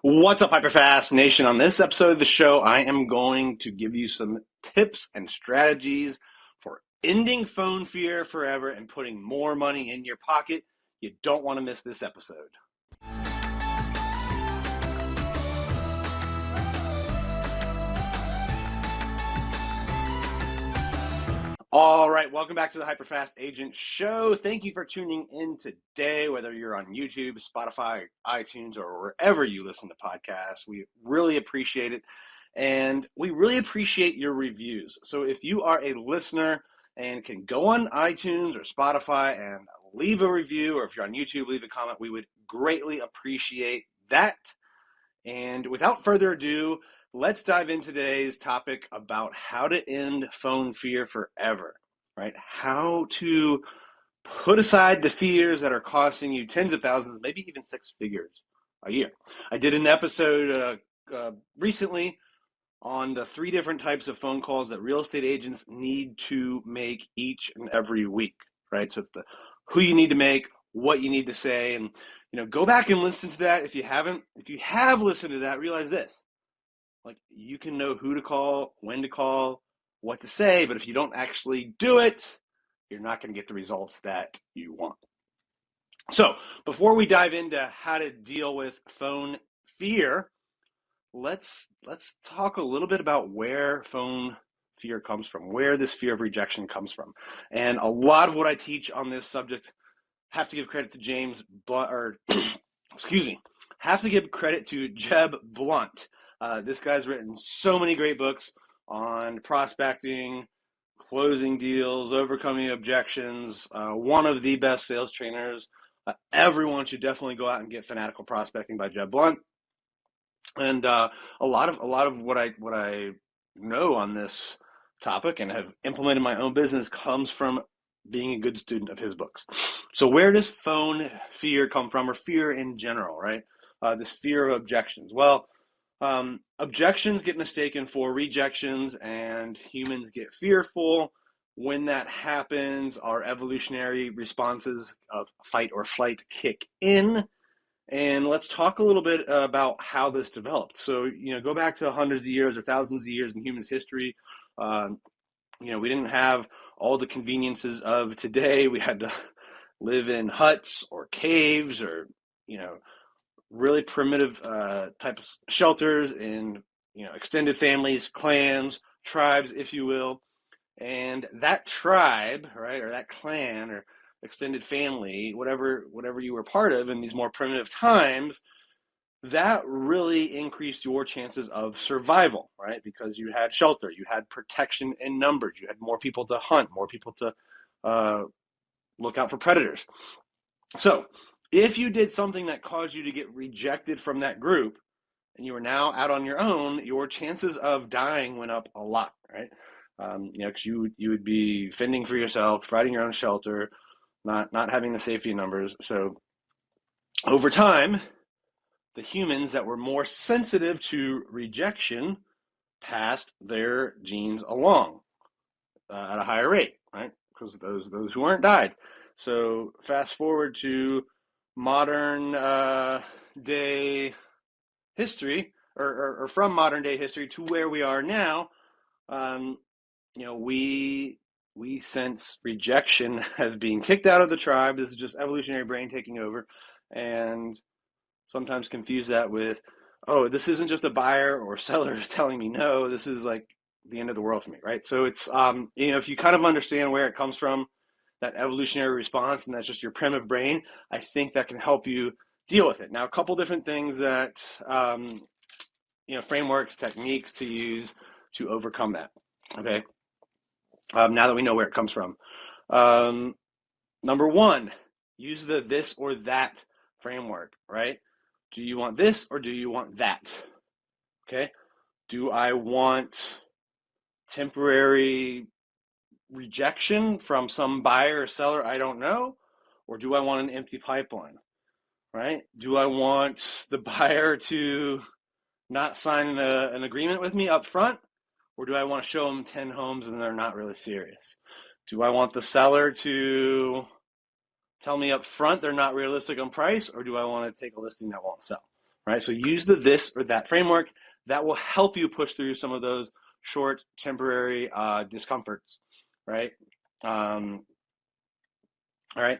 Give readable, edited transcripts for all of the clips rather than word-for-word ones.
What's up, Hyperfast Nation? On this episode of the show, I am going to give you some tips and strategies for ending phone fear forever and putting more money in your pocket. You don't want to miss this episode. All right, welcome back to the Hyperfast Agent Show. Thank you for tuning in today, whether you're on YouTube, Spotify, iTunes, or wherever you listen to podcasts. We really appreciate it, and we really appreciate your reviews. So if you are a listener and can go on iTunes or Spotify and leave a review, or if you're on YouTube, leave a comment, we would greatly appreciate that. And without further ado, let's dive into today's topic about how to end phone fear forever, right? How to put aside the fears that are costing you tens of thousands, maybe even six figures a year. I did an episode recently on the 3 different types of phone calls that real estate agents need to make each and every week, right? So it's the who you need to make, what you need to say, and go back and listen to that if you haven't. If you have listened to that, realize this. Like, you can know who to call, when to call, what to say, but if you don't actually do it, you're not going to get the results that you want. So before we dive into how to deal with phone fear, let's talk a little bit about where phone fear comes from, where this fear of rejection comes from. And a lot of what I teach on this subject, have to give credit to have to give credit to Jeb Blunt. This guy's written so many great books on prospecting, closing deals, overcoming objections. One of the best sales trainers. Everyone should definitely go out and get Fanatical Prospecting by Jeb Blunt. And a lot of what I know on this topic and have implemented in my own business comes from being a good student of his books. So where does phone fear come from, or fear in general, right? This fear of objections. Well, objections get mistaken for rejections, and humans get fearful. When that happens, our evolutionary responses of fight or flight kick in. And let's talk a little bit about how this developed. So, go back to hundreds of years or thousands of years in humans' history. We didn't have all the conveniences of today. We had to live in huts or caves or, really primitive type of shelters in, extended families, clans, tribes, if you will. And that tribe, right, or that clan or extended family, whatever you were part of in these more primitive times, that really increased your chances of survival, right? Because you had shelter, you had protection in numbers, you had more people to hunt, more people to look out for predators. So if you did something that caused you to get rejected from that group and you were now out on your own, your chances of dying went up a lot, right? Because you would be fending for yourself, providing your own shelter, not having the safety numbers. So over time, the humans that were more sensitive to rejection passed their genes along at a higher rate, right? Because those who weren't died. So fast forward to modern day history, or from modern day history to where we are now. We sense rejection as being kicked out of the tribe. This is just evolutionary brain taking over, and sometimes confuse that with, oh, this isn't just a buyer or seller telling me no. This is like the end of the world for me, right? So it's if you kind of understand where it comes from, that evolutionary response, and that's just your primitive brain, I think that can help you deal with it. Now, a couple different things that frameworks, techniques to use to overcome that. Okay. Now that we know where it comes from. Number one, use the this or that framework, right? Do you want this or do you want that? Okay. Do I want temporary rejection from some buyer or seller I don't know? Or do I want an empty pipeline, right? Do I want the buyer to not sign an agreement with me up front? Or do I want to show them 10 homes and they're not really serious? Do I want the seller to tell me up front they're not realistic on price, or do I want to take a listing that won't sell, right? So use the this or that framework. That will help you push through some of those short, temporary discomforts, right? All right.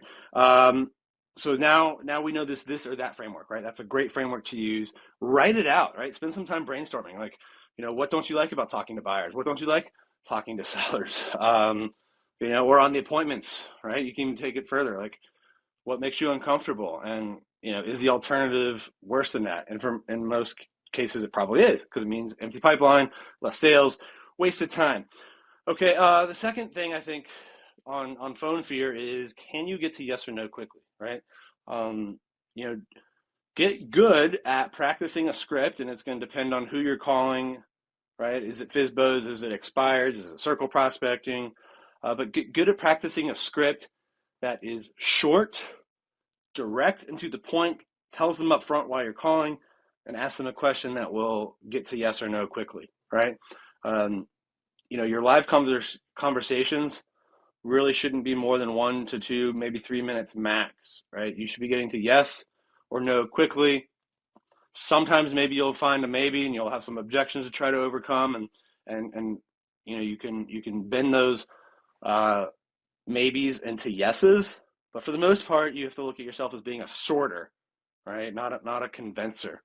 So now we know this or that framework, right? That's a great framework to use. Write it out, right? Spend some time brainstorming. Like, what don't you like about talking to buyers? What don't you like talking to sellers? Or on the appointments, right? You can even take it further. Like, what makes you uncomfortable? And, is the alternative worse than that? And in most cases, it probably is, because it means empty pipeline, less sales, wasted time. Okay, the second thing I think on phone fear is, can you get to yes or no quickly, right? Um, you know, get good at practicing a script, and it's going to depend on who you're calling, right? Is it FISBOs? Is it expireds? Is it circle prospecting? But get good at practicing a script that is short, direct, and to the point, tells them up front why you're calling, and ask them a question that will get to yes or no quickly, right? Your live conversations really shouldn't be more than 1 to 2, maybe 3 minutes max, right? You should be getting to yes or no quickly. Sometimes maybe you'll find a maybe and you'll have some objections to try to overcome, and you can bend those maybes into yeses. But for the most part, you have to look at yourself as being a sorter, right? Not a convincer.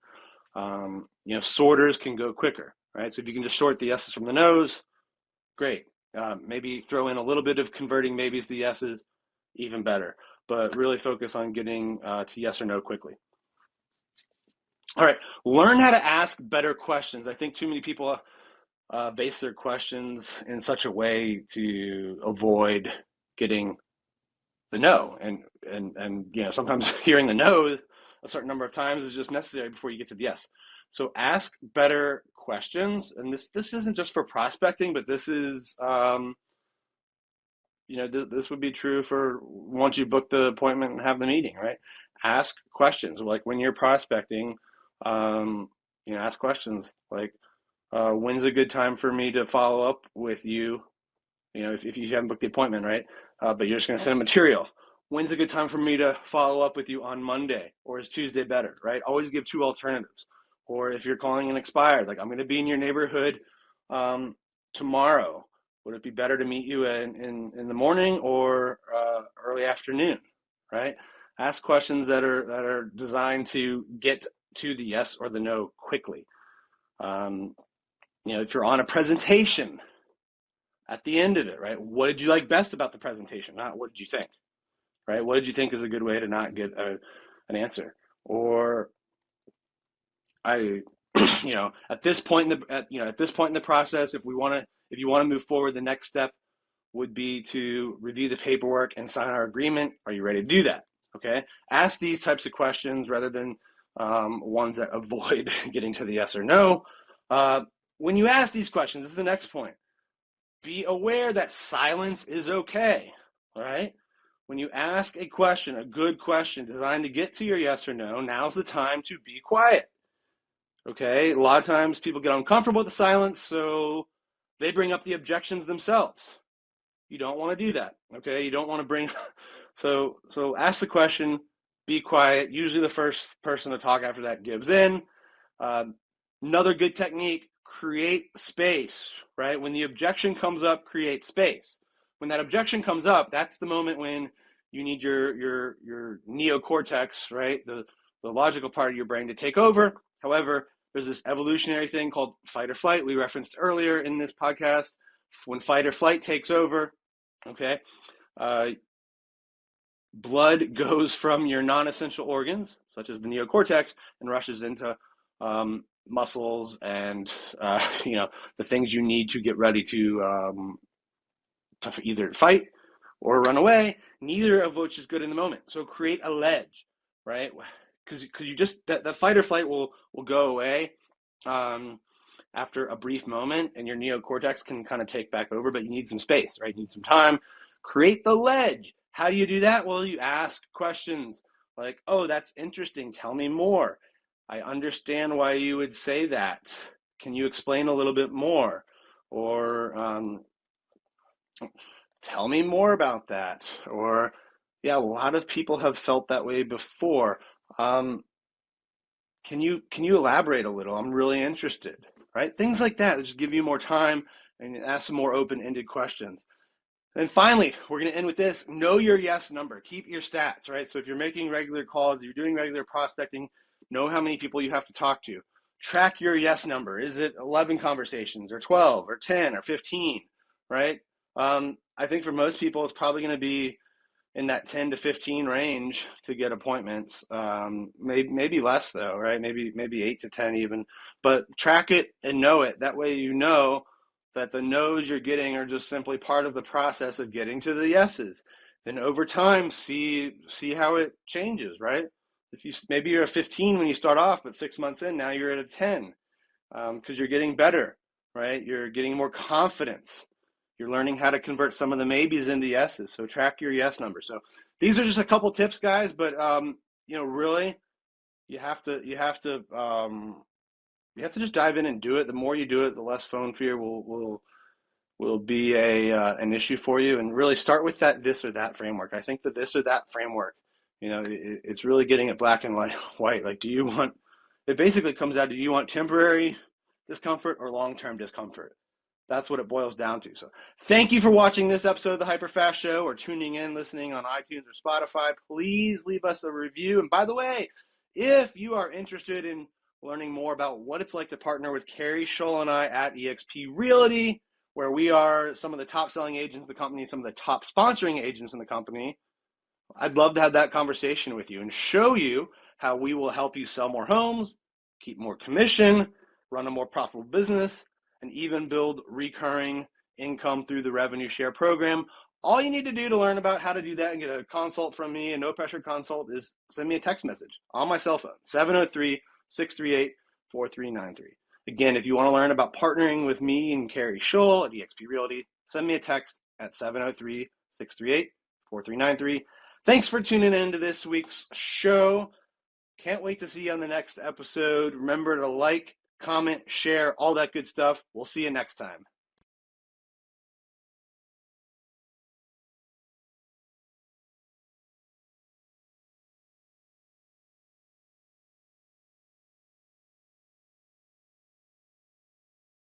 Sorters can go quicker, right? So if you can just sort the yeses from the nos, great. Maybe throw in a little bit of converting maybes to yeses, even better. But really focus on getting to yes or no quickly. All right, learn how to ask better questions. I think too many people base their questions in such a way to avoid getting the no, and sometimes hearing the no a certain number of times is just necessary before you get to the yes. So ask better questions, and this isn't just for prospecting, but this is this would be true for once you book the appointment and have the meeting, right? Ask questions. Like when you're prospecting, ask questions like, when's a good time for me to follow up with you? If you haven't booked the appointment, right? But you're just going to send a material. When's a good time for me to follow up with you on Monday? Or is Tuesday better, right? Always give 2 alternatives. Or if you're calling an expired, like, I'm going to be in your neighborhood tomorrow. Would it be better to meet you in the morning or early afternoon, right? Ask questions that are designed to get to the yes or the no quickly. If you're on a presentation, at the end of it, right? What did you like best about the presentation? Not what did you think, right? What did you think is a good way to not get an answer? Or at this point in the process, if you want to move forward, the next step would be to review the paperwork and sign our agreement. Are you ready to do that? Okay. Ask these types of questions rather than ones that avoid getting to the yes or no. When you ask these questions, this is the next point. Be aware that silence is okay, all right? When you ask a question, a good question designed to get to your yes or no, now's the time to be quiet, okay? A lot of times people get uncomfortable with the silence, so they bring up the objections themselves. You don't want to do that, okay? You don't want to bring, so ask the question, be quiet. Usually the first person to talk after that gives in. Another good technique, create space, right? When the objection comes up, create space. When that objection comes up, that's the moment when you need your neocortex, right? The logical part of your brain to take over. However, there's this evolutionary thing called fight or flight we referenced earlier in this podcast. When fight or flight takes over, okay, blood goes from your non-essential organs, such as the neocortex, and rushes into muscles and the things you need to get ready to either fight or run away, neither of which is good in the moment. So create a ledge, right? Because you just that fight or flight will go away after a brief moment, and your neocortex can kind of take back over, but you need some space, right? You need some time. Create the ledge. How do you do that? Well, you ask questions like, oh, that's interesting. Tell me more. I understand why you would say that. Can you explain a little bit more? Or tell me more about that. Or, yeah, a lot of people have felt that way before. Can you elaborate a little? I'm really interested, right? Things like that just give you more time and ask some more open-ended questions. And finally, we're going to end with this. Know your yes number. Keep your stats, right? So if you're making regular calls, you're doing regular prospecting, know how many people you have to talk to. Track your yes number. Is it 11 conversations or 12 or 10 or 15, right? I think for most people, it's probably going to be in that 10 to 15 range to get appointments. Maybe less though, right? Maybe 8 to 10 even. But track it and know it. That way you know that the no's you're getting are just simply part of the process of getting to the yeses. Then over time, see how it changes, right? If you maybe you're a 15 when you start off, but 6 months in, now you're at a 10 because you're getting better, right? You're getting more confidence. You're learning how to convert some of the maybes into yeses. So track your yes number. So these are just a couple tips, guys. But really, you have to just dive in and do it. The more you do it, the less phone fear will be an issue for you. And really start with that this or that framework. I think the this or that framework, it's really getting it black and white. Like, it basically comes out, do you want temporary discomfort or long-term discomfort? That's what it boils down to. So thank you for watching this episode of the Hyperfast Show or tuning in, listening on iTunes or Spotify. Please leave us a review. And by the way, if you are interested in learning more about what it's like to partner with Carrie Scholl and I at eXp Realty, where we are some of the top selling agents in the company, some of the top sponsoring agents in the company, I'd love to have that conversation with you and show you how we will help you sell more homes, keep more commission, run a more profitable business, and even build recurring income through the revenue share program. All you need to do to learn about how to do that and get a consult from me, a no pressure consult, is send me a text message on my cell phone, 703-638-4393. Again, if you want to learn about partnering with me and Carrie Scholl at eXp Realty, send me a text at 703-638-4393. Thanks for tuning in to this week's show. Can't wait to see you on the next episode. Remember to like, comment, share, all that good stuff. We'll see you next time.